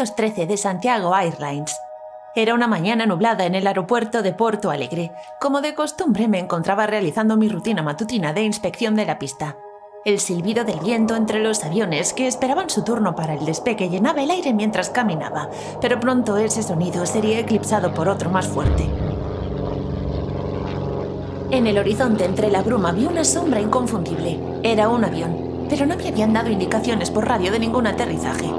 513 de Santiago Airlines. Era una mañana nublada en el aeropuerto de Porto Alegre. Como de costumbre, me encontraba realizando mi rutina matutina de inspección de la pista. El silbido del viento entre los aviones que esperaban su turno para el despegue llenaba el aire mientras caminaba, pero pronto ese sonido sería eclipsado por otro más fuerte. En el horizonte entre la bruma vi una sombra inconfundible. Era un avión, pero no me habían dado indicaciones por radio de ningún aterrizaje.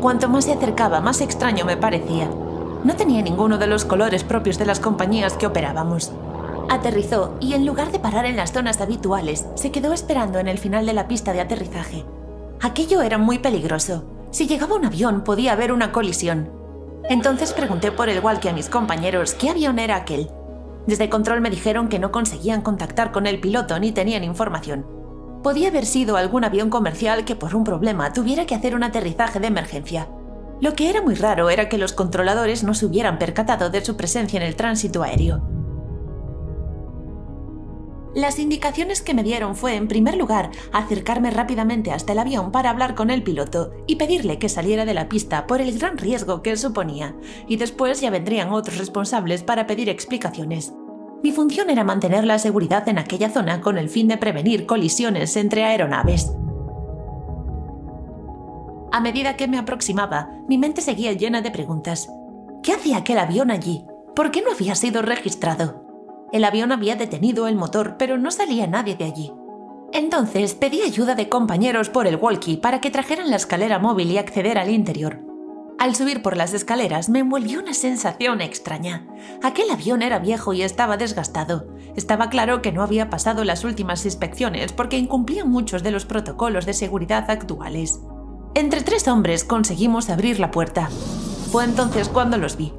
Cuanto más se acercaba, más extraño me parecía. No tenía ninguno de los colores propios de las compañías que operábamos. Aterrizó y en lugar de parar en las zonas habituales, se quedó esperando en el final de la pista de aterrizaje. Aquello era muy peligroso. Si llegaba un avión, podía haber una colisión. Entonces pregunté por el walkie a mis compañeros qué avión era aquel. Desde control me dijeron que no conseguían contactar con el piloto ni tenían información. Podía haber sido algún avión comercial que por un problema tuviera que hacer un aterrizaje de emergencia. Lo que era muy raro era que los controladores no se hubieran percatado de su presencia en el tránsito aéreo. Las indicaciones que me dieron fue, en primer lugar, acercarme rápidamente hasta el avión para hablar con el piloto y pedirle que saliera de la pista por el gran riesgo que suponía, y después ya vendrían otros responsables para pedir explicaciones. Mi función era mantener la seguridad en aquella zona con el fin de prevenir colisiones entre aeronaves. A medida que me aproximaba, mi mente seguía llena de preguntas. ¿Qué hacía aquel avión allí? ¿Por qué no había sido registrado? El avión había detenido el motor, pero no salía nadie de allí. Entonces pedí ayuda de compañeros por el walkie para que trajeran la escalera móvil y acceder al interior. Al subir por las escaleras me envolvió una sensación extraña. Aquel avión era viejo y estaba desgastado. Estaba claro que no había pasado las últimas inspecciones porque incumplía muchos de los protocolos de seguridad actuales. Entre 3 hombres conseguimos abrir la puerta. Fue entonces cuando los vi.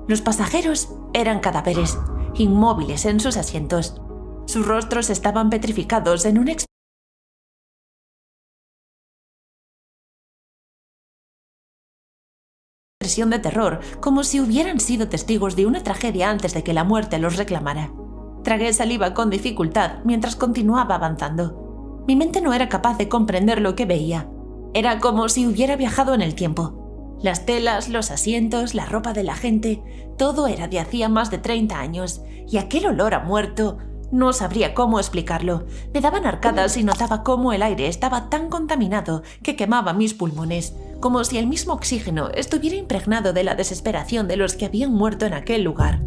Los pasajeros eran cadáveres, inmóviles en sus asientos. Sus rostros estaban petrificados en una expresión de terror, como si hubieran sido testigos de una tragedia antes de que la muerte los reclamara. Tragué saliva con dificultad mientras continuaba avanzando. Mi mente no era capaz de comprender lo que veía. Era como si hubiera viajado en el tiempo. Las telas, los asientos, la ropa de la gente, todo era de hacía más de 30 años, y aquel olor a muerto, no sabría cómo explicarlo. Me daban arcadas y notaba cómo el aire estaba tan contaminado que quemaba mis pulmones, como si el mismo oxígeno estuviera impregnado de la desesperación de los que habían muerto en aquel lugar.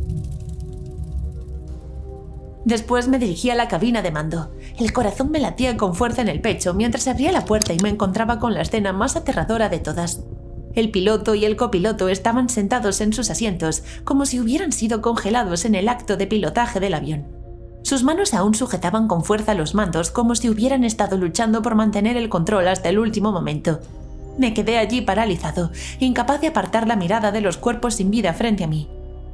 Después me dirigí a la cabina de mando. El corazón me latía con fuerza en el pecho mientras abría la puerta y me encontraba con la escena más aterradora de todas. El piloto y el copiloto estaban sentados en sus asientos, como si hubieran sido congelados en el acto de pilotaje del avión. Sus manos aún sujetaban con fuerza los mandos, como si hubieran estado luchando por mantener el control hasta el último momento. Me quedé allí paralizado, incapaz de apartar la mirada de los cuerpos sin vida frente a mí.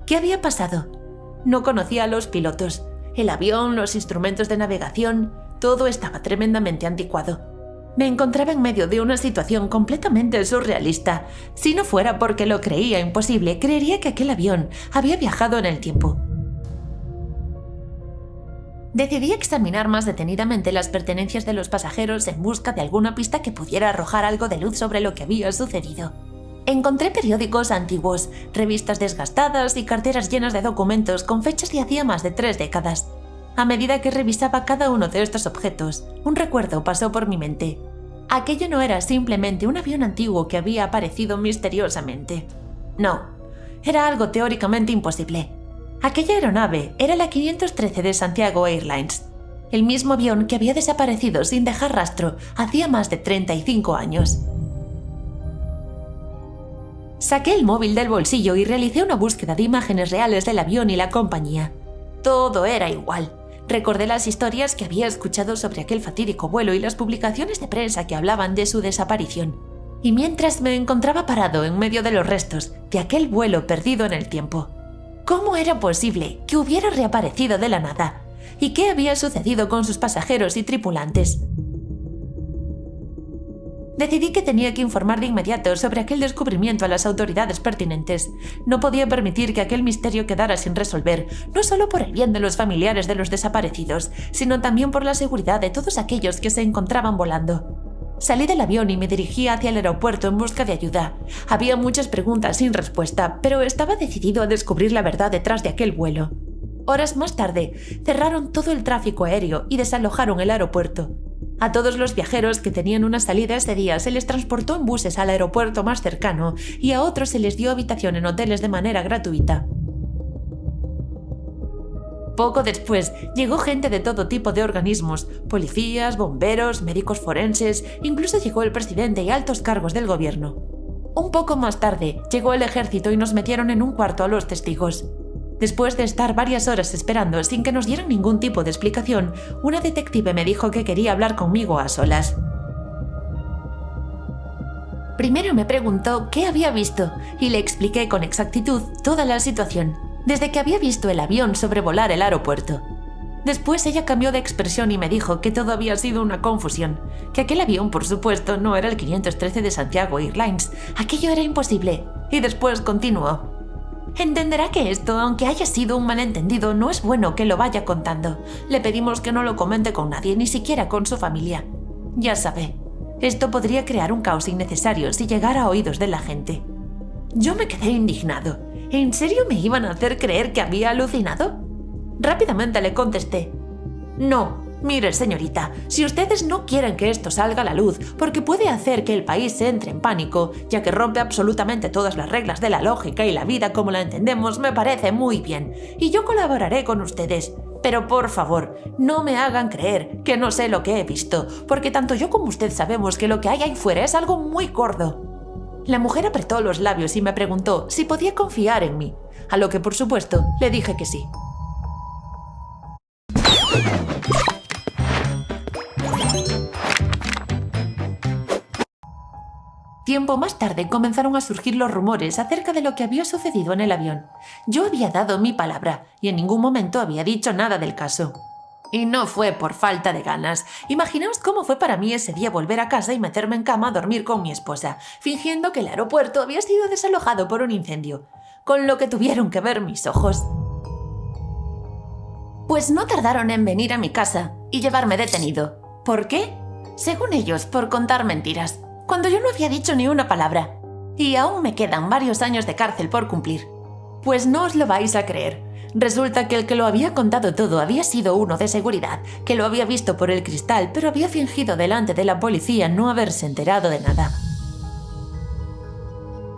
¿Qué había pasado? No conocía a los pilotos. El avión, los instrumentos de navegación, todo estaba tremendamente anticuado. Me encontraba en medio de una situación completamente surrealista. Si no fuera porque lo creía imposible, creería que aquel avión había viajado en el tiempo. Decidí examinar más detenidamente las pertenencias de los pasajeros en busca de alguna pista que pudiera arrojar algo de luz sobre lo que había sucedido. Encontré periódicos antiguos, revistas desgastadas y carteras llenas de documentos con fechas de hacía más de 3 décadas. A medida que revisaba cada uno de estos objetos, un recuerdo pasó por mi mente. Aquello no era simplemente un avión antiguo que había aparecido misteriosamente. No, era algo teóricamente imposible. Aquella aeronave era la 513 de Santiago Airlines, el mismo avión que había desaparecido sin dejar rastro hacía más de 35 años. Saqué el móvil del bolsillo y realicé una búsqueda de imágenes reales del avión y la compañía. Todo era igual. Recordé las historias que había escuchado sobre aquel fatídico vuelo y las publicaciones de prensa que hablaban de su desaparición. Y mientras me encontraba parado en medio de los restos de aquel vuelo perdido en el tiempo, ¿cómo era posible que hubiera reaparecido de la nada? ¿Y qué había sucedido con sus pasajeros y tripulantes? Decidí que tenía que informar de inmediato sobre aquel descubrimiento a las autoridades pertinentes. No podía permitir que aquel misterio quedara sin resolver, no solo por el bien de los familiares de los desaparecidos, sino también por la seguridad de todos aquellos que se encontraban volando. Salí del avión y me dirigí hacia el aeropuerto en busca de ayuda. Había muchas preguntas sin respuesta, pero estaba decidido a descubrir la verdad detrás de aquel vuelo. Horas más tarde, cerraron todo el tráfico aéreo y desalojaron el aeropuerto. A todos los viajeros que tenían una salida ese día se les transportó en buses al aeropuerto más cercano y a otros se les dio habitación en hoteles de manera gratuita. Poco después, llegó gente de todo tipo de organismos, policías, bomberos, médicos forenses, incluso llegó el presidente y altos cargos del gobierno. Un poco más tarde, llegó el ejército y nos metieron en un cuarto a los testigos. Después de estar varias horas esperando sin que nos dieran ningún tipo de explicación, una detective me dijo que quería hablar conmigo a solas. Primero me preguntó qué había visto y le expliqué con exactitud toda la situación, desde que había visto el avión sobrevolar el aeropuerto. Después ella cambió de expresión y me dijo que todo había sido una confusión, que aquel avión, por supuesto, no era el 513 de Santiago Airlines, aquello era imposible, y después continuó. Entenderá que esto, aunque haya sido un malentendido, no es bueno que lo vaya contando. Le pedimos que no lo comente con nadie, ni siquiera con su familia. Ya sabe, esto podría crear un caos innecesario si llegara a oídos de la gente. Yo me quedé indignado. ¿En serio me iban a hacer creer que había alucinado? Rápidamente le contesté. No, mire señorita, si ustedes no quieren que esto salga a la luz, porque puede hacer que el país entre en pánico, ya que rompe absolutamente todas las reglas de la lógica y la vida como la entendemos, me parece muy bien, y yo colaboraré con ustedes. Pero por favor, no me hagan creer que no sé lo que he visto, porque tanto yo como usted sabemos que lo que hay ahí fuera es algo muy gordo. La mujer apretó los labios y me preguntó si podía confiar en mí, a lo que por supuesto le dije que sí. Tiempo más tarde comenzaron a surgir los rumores acerca de lo que había sucedido en el avión. Yo había dado mi palabra y en ningún momento había dicho nada del caso. Y no fue por falta de ganas. Imaginaos cómo fue para mí ese día volver a casa y meterme en cama a dormir con mi esposa, fingiendo que el aeropuerto había sido desalojado por un incendio, con lo que tuvieron que ver mis ojos. Pues no tardaron en venir a mi casa y llevarme detenido. ¿Por qué? Según ellos, por contar mentiras, cuando yo no había dicho ni una palabra. Y aún me quedan varios años de cárcel por cumplir. Pues no os lo vais a creer. Resulta que el que lo había contado todo había sido uno de seguridad, que lo había visto por el cristal, pero había fingido delante de la policía no haberse enterado de nada.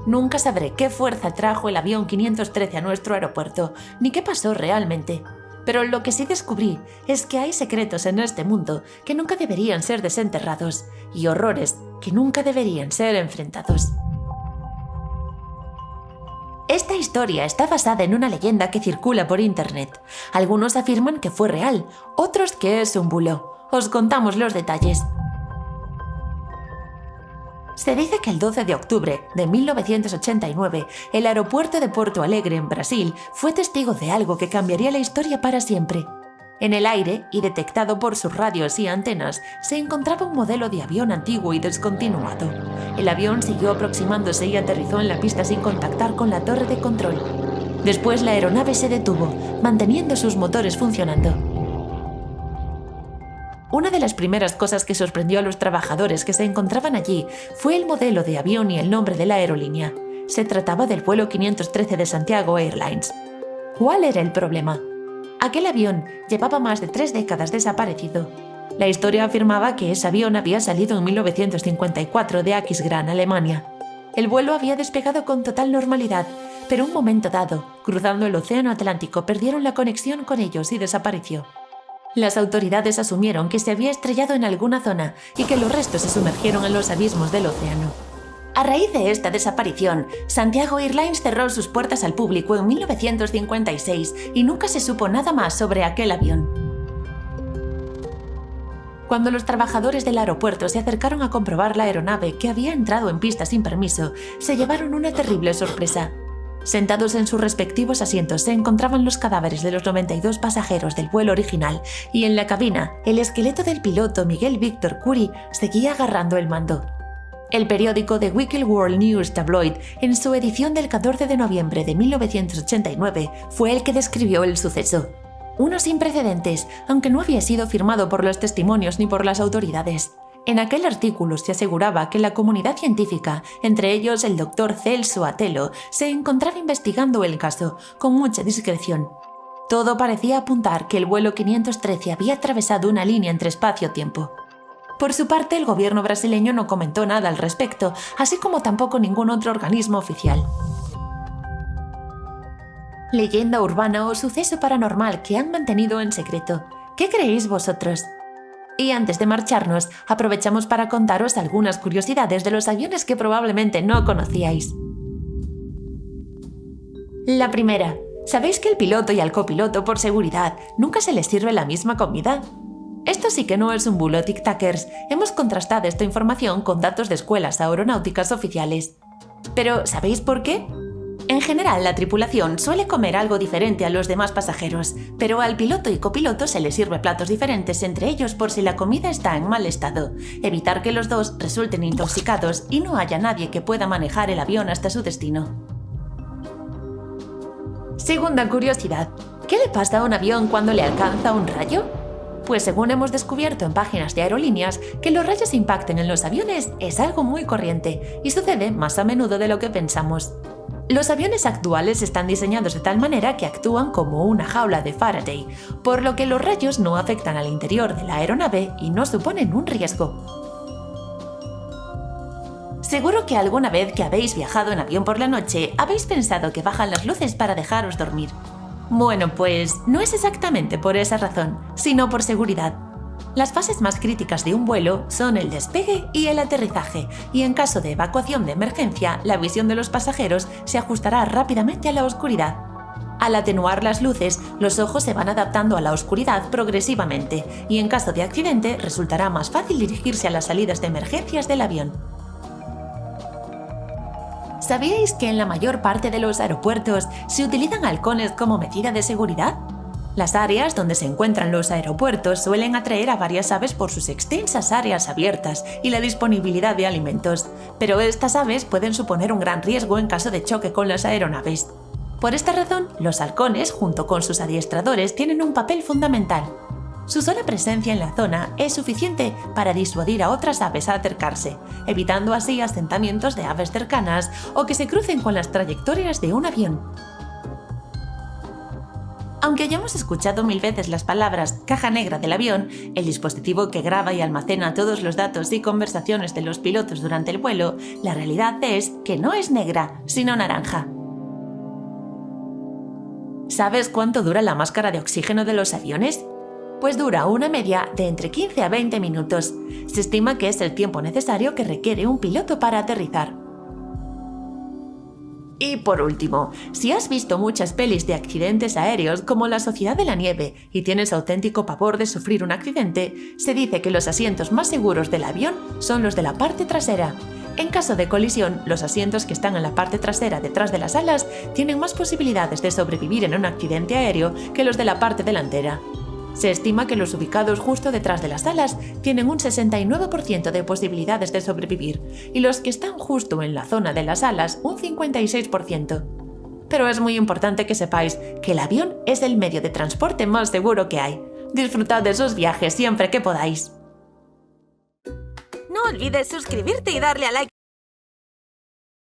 Nunca sabré qué fuerza trajo el avión 513 a nuestro aeropuerto, ni qué pasó realmente. Pero lo que sí descubrí es que hay secretos en este mundo que nunca deberían ser desenterrados, y horrores que nunca deberían ser enfrentados. Esta historia está basada en una leyenda que circula por internet. Algunos afirman que fue real, otros que es un bulo. Os contamos los detalles. Se dice que el 12 de octubre de 1989, el aeropuerto de Porto Alegre, en Brasil, fue testigo de algo que cambiaría la historia para siempre. En el aire, y detectado por sus radios y antenas, se encontraba un modelo de avión antiguo y descontinuado. El avión siguió aproximándose y aterrizó en la pista sin contactar con la torre de control. Después la aeronave se detuvo, manteniendo sus motores funcionando. Una de las primeras cosas que sorprendió a los trabajadores que se encontraban allí fue el modelo de avión y el nombre de la aerolínea. Se trataba del vuelo 513 de Santiago Airlines. ¿Cuál era el problema? Aquel avión llevaba más de 3 décadas desaparecido. La historia afirmaba que ese avión había salido en 1954 de Aquisgrán, Alemania. El vuelo había despegado con total normalidad, pero un momento dado, cruzando el océano Atlántico, perdieron la conexión con ellos y desapareció. Las autoridades asumieron que se había estrellado en alguna zona y que los restos se sumergieron en los abismos del océano. A raíz de esta desaparición, Santiago Airlines cerró sus puertas al público en 1956 y nunca se supo nada más sobre aquel avión. Cuando los trabajadores del aeropuerto se acercaron a comprobar la aeronave que había entrado en pista sin permiso, se llevaron una terrible sorpresa. Sentados en sus respectivos asientos se encontraban los cadáveres de los 92 pasajeros del vuelo original y en la cabina el esqueleto del piloto Miguel Víctor Curie seguía agarrando el mando. El periódico The Weekly World News Tabloid, en su edición del 14 de noviembre de 1989, fue el que describió el suceso. Uno sin precedentes, aunque no había sido firmado por los testimonios ni por las autoridades. En aquel artículo se aseguraba que la comunidad científica, entre ellos el doctor Celso Atelo, se encontraba investigando el caso con mucha discreción. Todo parecía apuntar que el vuelo 513 había atravesado una línea entre espacio-tiempo. Por su parte, el gobierno brasileño no comentó nada al respecto, así como tampoco ningún otro organismo oficial. Leyenda urbana o suceso paranormal que han mantenido en secreto. ¿Qué creéis vosotros? Y antes de marcharnos, aprovechamos para contaros algunas curiosidades de los aviones que probablemente no conocíais. La primera. ¿Sabéis que el piloto y al copiloto, por seguridad, nunca se les sirve la misma comida? Esto sí que no es un bulo, tic-tackers. Hemos contrastado esta información con datos de escuelas aeronáuticas oficiales. Pero, ¿sabéis por qué? En general, la tripulación suele comer algo diferente a los demás pasajeros, pero al piloto y copiloto se les sirve platos diferentes entre ellos por si la comida está en mal estado, evitar que los dos resulten intoxicados y no haya nadie que pueda manejar el avión hasta su destino. Segunda curiosidad. ¿Qué le pasa a un avión cuando le alcanza un rayo? Pues según hemos descubierto en páginas de aerolíneas, que los rayos impacten en los aviones es algo muy corriente y sucede más a menudo de lo que pensamos. Los aviones actuales están diseñados de tal manera que actúan como una jaula de Faraday, por lo que los rayos no afectan al interior de la aeronave y no suponen un riesgo. Seguro que alguna vez que habéis viajado en avión por la noche habéis pensado que bajan las luces para dejaros dormir. Bueno, pues no es exactamente por esa razón, sino por seguridad. Las fases más críticas de un vuelo son el despegue y el aterrizaje, y en caso de evacuación de emergencia, la visión de los pasajeros se ajustará rápidamente a la oscuridad. Al atenuar las luces, los ojos se van adaptando a la oscuridad progresivamente, y en caso de accidente resultará más fácil dirigirse a las salidas de emergencias del avión. ¿Sabíais que en la mayor parte de los aeropuertos se utilizan halcones como medida de seguridad? Las áreas donde se encuentran los aeropuertos suelen atraer a varias aves por sus extensas áreas abiertas y la disponibilidad de alimentos, pero estas aves pueden suponer un gran riesgo en caso de choque con las aeronaves. Por esta razón, los halcones, junto con sus adiestradores, tienen un papel fundamental. Su sola presencia en la zona es suficiente para disuadir a otras aves a acercarse, evitando así asentamientos de aves cercanas o que se crucen con las trayectorias de un avión. Aunque hayamos escuchado 1000 veces las palabras caja negra del avión, el dispositivo que graba y almacena todos los datos y conversaciones de los pilotos durante el vuelo, la realidad es que no es negra, sino naranja. ¿Sabes cuánto dura la máscara de oxígeno de los aviones? Pues dura una media de entre 15 a 20 minutos. Se estima que es el tiempo necesario que requiere un piloto para aterrizar. Y por último, si has visto muchas pelis de accidentes aéreos como La Sociedad de la Nieve y tienes auténtico pavor de sufrir un accidente, se dice que los asientos más seguros del avión son los de la parte trasera. En caso de colisión, los asientos que están en la parte trasera detrás de las alas tienen más posibilidades de sobrevivir en un accidente aéreo que los de la parte delantera. Se estima que los ubicados justo detrás de las alas tienen un 69% de posibilidades de sobrevivir y los que están justo en la zona de las alas un 56%. Pero es muy importante que sepáis que el avión es el medio de transporte más seguro que hay. Disfrutad de sus viajes siempre que podáis. No olvides suscribirte y darle a like